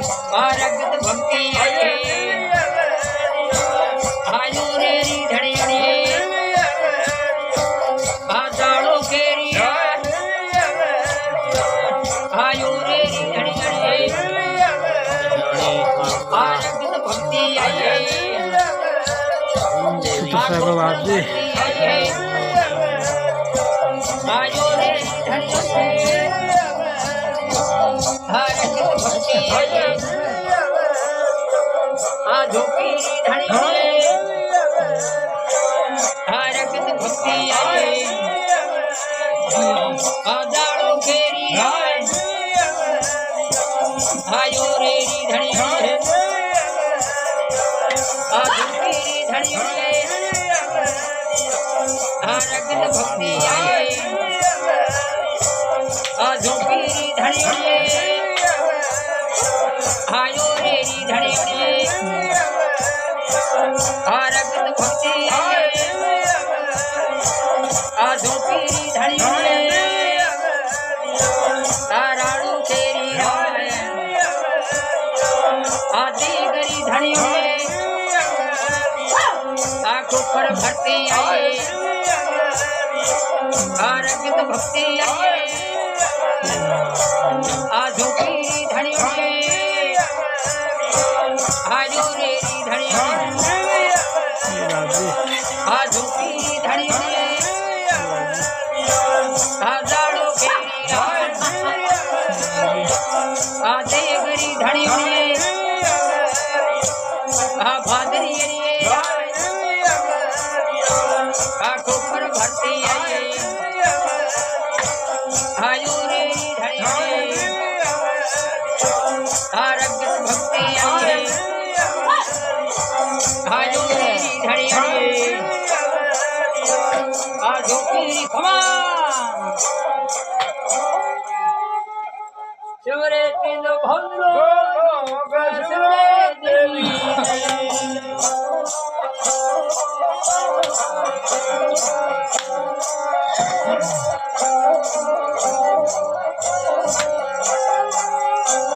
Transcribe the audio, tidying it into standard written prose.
रगत भक्ति आयु रे धड़ी दाड़ो केरी आयु रे धड़ी रगत भक्ति आयु रे धड़ी रगत भक्ति झोंकी धड़ी रगत भक्ति दाड़ो केरी आयो रे धड़ी झोंकी धड़ी रगत भक्ति झोंकी धड़ी आयो रे धड़ी रगत भक्ति झोंकी धड़ी राणू तेरी आदि गरी धड़ी आंखों पर भरती रगत भक्ति झोंकी धड़ी आयो रे धड़ी झोंकी धड़ी दाड़ो केरी आदे गरी धड़ी भादरी आंखों पर भरती आयो रे धड़ी रगत भक्ति आयो रे धड़ी झोंकी शिवरे तीन भंगो शिवरे देवी